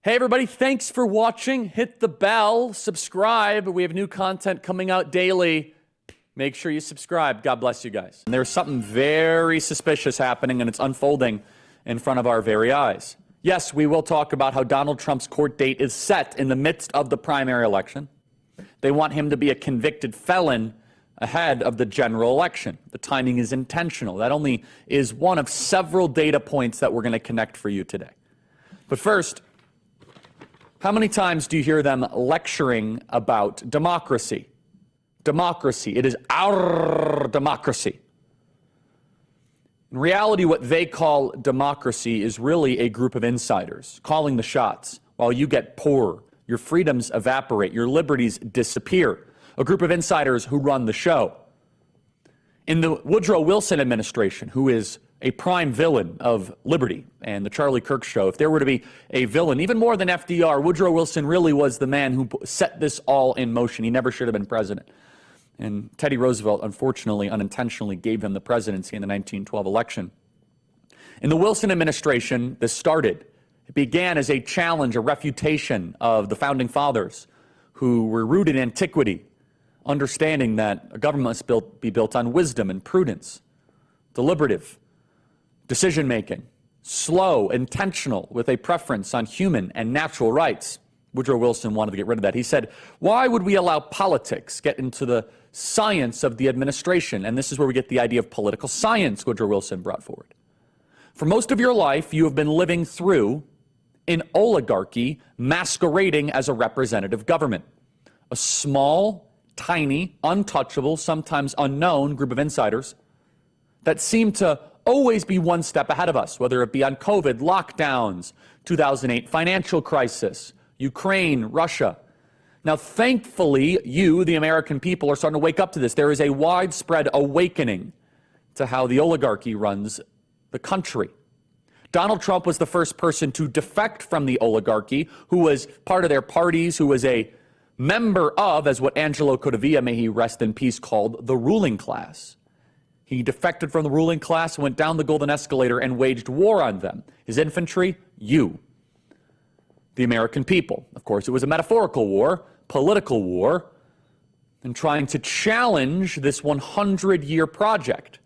Hey everybody, thanks for watching. Hit the bell, subscribe. We have new content coming out daily. Make sure you subscribe. God bless you guys. And there's something very suspicious happening, and it's unfolding in front of our very eyes. Yes, we will talk about how Donald Trump's court date is set in the midst of the primary election. They want him to be a convicted felon ahead of the general election. The timing is intentional. That only is one of several data points that we're going to connect for you today. But first, how many times do you hear them lecturing about democracy? Democracy. It is our democracy. In reality, what they call democracy is really a group of insiders calling the shots while you get poorer, your freedoms evaporate, your liberties disappear. A group of insiders who run the show. In the Woodrow Wilson administration, who is a prime villain of liberty and the Charlie Kirk show, if there were to be a villain, even more than FDR, Woodrow Wilson really was the man who set this all in motion. He never should have been president. And Teddy Roosevelt, unfortunately, unintentionally gave him the presidency in the 1912 election. In the Wilson administration, this started. It began as a challenge, a refutation of the founding fathers who were rooted in antiquity, understanding that a government must be built on wisdom and prudence, deliberative, decision-making, slow, intentional, with a preference on human and natural rights. Woodrow Wilson wanted to get rid of that. He said, why would we allow politics get into the science of the administration? And this is where we get the idea of political science Woodrow Wilson brought forward. For most of your life, you have been living through an oligarchy masquerading as a representative government. A small, tiny, untouchable, sometimes unknown group of insiders that seem to always be one step ahead of us, whether it be on COVID, lockdowns, 2008 financial crisis, Ukraine, Russia. Now, thankfully, you, the American people, are starting to wake up to this. There is a widespread awakening to how the oligarchy runs the country. Donald Trump was the first person to defect from the oligarchy, who was part of their parties, who was a member of, as what Angelo Codevilla, may he rest in peace, called the ruling class. He defected from the ruling class, went down the golden escalator, and waged war on them. His infantry, you, the American people. Of course, it was a metaphorical war, political war, and trying to challenge this 100-year project.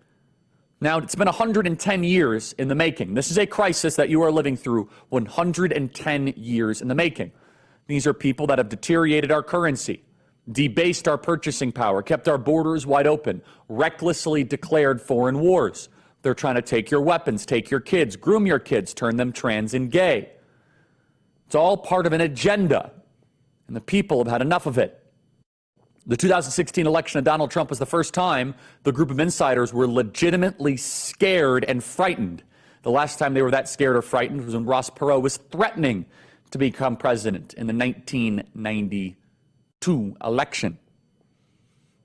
Now, it's been 110 years in the making. This is a crisis that you are living through 110 years in the making. These are people that have deteriorated our currency, debased our purchasing power, kept our borders wide open, recklessly declared foreign wars. They're trying to take your weapons, take your kids, groom your kids, turn them trans and gay. It's all part of an agenda, and the people have had enough of it. The 2016 election of Donald Trump was the first time the group of insiders were legitimately scared and frightened. The last time they were that scared or frightened was when Ross Perot was threatening to become president in the 1992 election.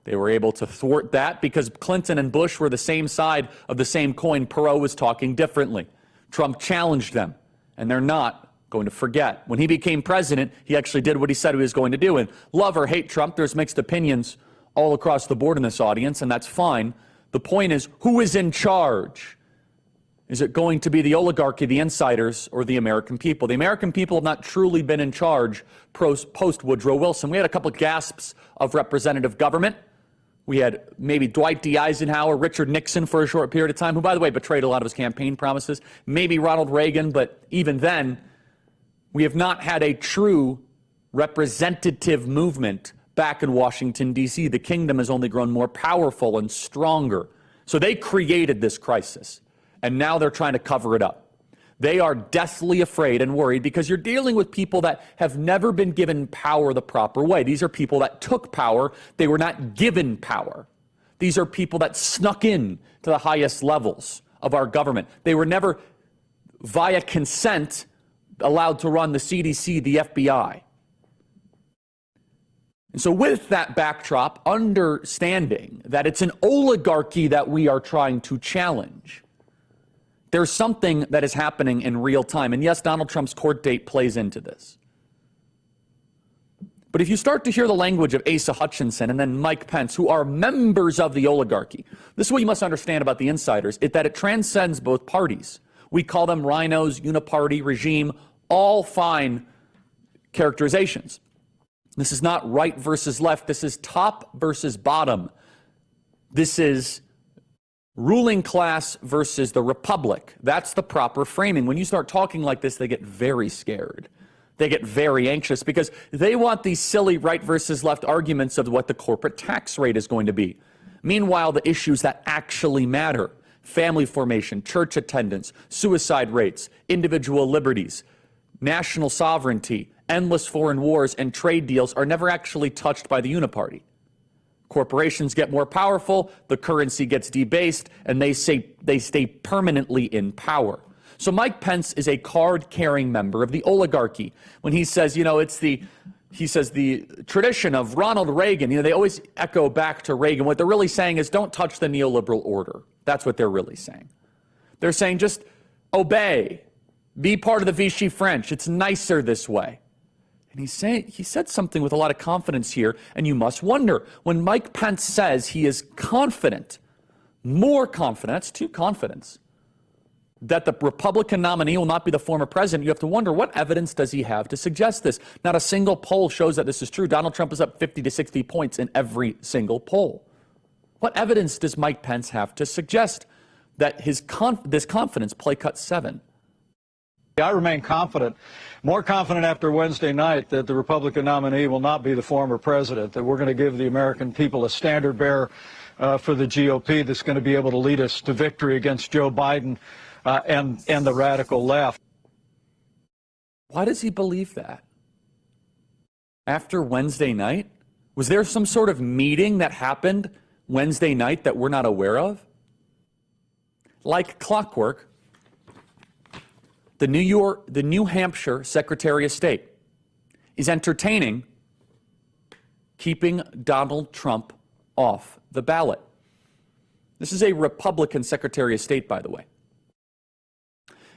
They were able to thwart that because Clinton and Bush were the same side of the same coin. Perot was talking differently. Trump challenged them, and they're not going to forget. When he became president, he actually did what he said he was going to do. And love or hate Trump, there's mixed opinions all across the board in this audience, and that's fine. The point is, who is in charge? Is it going to be the oligarchy, the insiders, or the American people? The American people have not truly been in charge post-Woodrow Wilson. We had a couple gasps of representative government. We had maybe Dwight D. Eisenhower, Richard Nixon for a short period of time, who, by the way, betrayed a lot of his campaign promises. Maybe Ronald Reagan, but even then, we have not had a true representative movement back in Washington, D.C. The kingdom has only grown more powerful and stronger. So they created this crisis. And now they're trying to cover it up. They are deathly afraid and worried because you're dealing with people that have never been given power the proper way. These are people that took power. They were not given power. These are people that snuck in to the highest levels of our government. They were never, via consent, allowed to run the CDC, the FBI. And so with that backdrop, understanding that it's an oligarchy that we are trying to challenge, there's something that is happening in real time. And yes, Donald Trump's court date plays into this. But if you start to hear the language of Asa Hutchinson and then Mike Pence, who are members of the oligarchy, this is what you must understand about the insiders, that it transcends both parties. We call them rhinos, uniparty, regime, all fine characterizations. This is not right versus left. This is top versus bottom. This is ruling class versus the republic. That's the proper framing. When you start talking like this, they get very scared. They get very anxious because they want these silly right versus left arguments of what the corporate tax rate is going to be. Meanwhile, the issues that actually matter, family formation, church attendance, suicide rates, individual liberties, national sovereignty, endless foreign wars, and trade deals are never actually touched by the uniparty. Corporations get more powerful, the currency gets debased, and they stay permanently in power. So Mike Pence is a card-carrying member of the oligarchy. When he says, he says the tradition of Ronald Reagan, they always echo back to Reagan. What they're really saying is don't touch the neoliberal order. That's what they're really saying. They're saying just obey, be part of the Vichy French. It's nicer this way. And he said something with a lot of confidence here, and you must wonder, when Mike Pence says he is confident, more confident, that's two confidence, that the Republican nominee will not be the former president, you have to wonder, what evidence does he have to suggest this? Not a single poll shows that this is true. Donald Trump is up 50 to 60 points in every single poll. What evidence does Mike Pence have to suggest that this confidence play cut 7? I remain confident, more confident after Wednesday night, that the Republican nominee will not be the former president, that we're going to give the American people a standard bearer for the GOP that's going to be able to lead us to victory against Joe Biden and the radical left. Why does he believe that? After Wednesday night? Was there some sort of meeting that happened Wednesday night that we're not aware of? Like clockwork, the New Hampshire Secretary of State is entertaining keeping Donald Trump off the ballot. This is a Republican Secretary of State, by the way.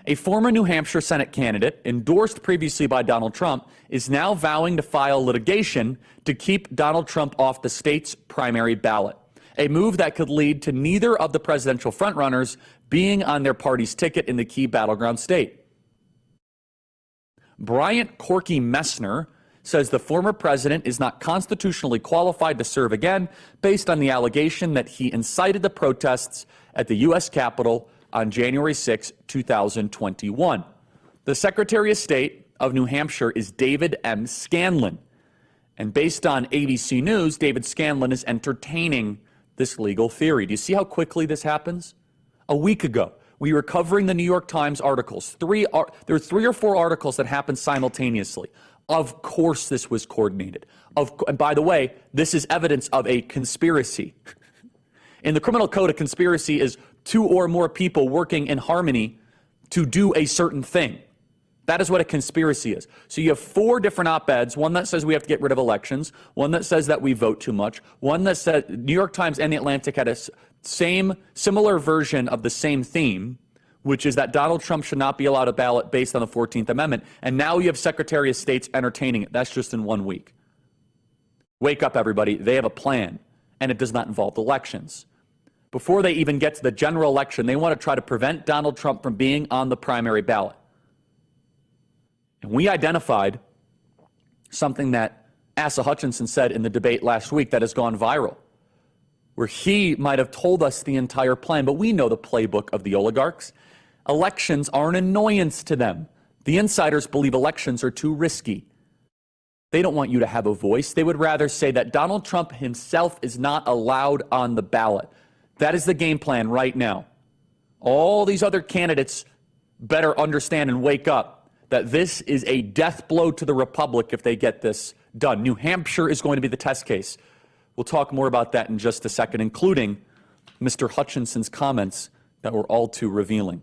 A former New Hampshire Senate candidate, endorsed previously by Donald Trump, is now vowing to file litigation to keep Donald Trump off the state's primary ballot, a move that could lead to neither of the presidential frontrunners being on their party's ticket in the key battleground state. Bryant Corky Messner says the former president is not constitutionally qualified to serve again based on the allegation that he incited the protests at the U.S. Capitol on January 6, 2021. The Secretary of State of New Hampshire is David M. Scanlon. And based on ABC News, David Scanlon is entertaining this legal theory. Do you see how quickly this happens? A week ago, we were covering the New York Times articles. There were 3 or 4 articles that happened simultaneously. Of course this was coordinated. And by the way, this is evidence of a conspiracy. In the criminal code, a conspiracy is 2 or more people working in harmony to do a certain thing. That is what a conspiracy is. So you have 4 different op-eds, one that says we have to get rid of elections, one that says that we vote too much, one that said New York Times and The Atlantic had a similar version of the same theme, which is that Donald Trump should not be allowed a ballot based on the 14th Amendment. And now you have Secretary of States entertaining it. That's just in 1 week. Wake up, everybody. They have a plan, and it does not involve elections. Before they even get to the general election, they want to try to prevent Donald Trump from being on the primary ballot. And we identified something that Asa Hutchinson said in the debate last week that has gone viral, where he might have told us the entire plan, but we know the playbook of the oligarchs. Elections are an annoyance to them. The insiders believe elections are too risky. They don't want you to have a voice. They would rather say that Donald Trump himself is not allowed on the ballot. That is the game plan right now. All these other candidates better understand and wake up that this is a death blow to the republic if they get this done. New Hampshire is going to be the test case. We'll talk more about that in just a second, including Mr. Hutchinson's comments that were all too revealing.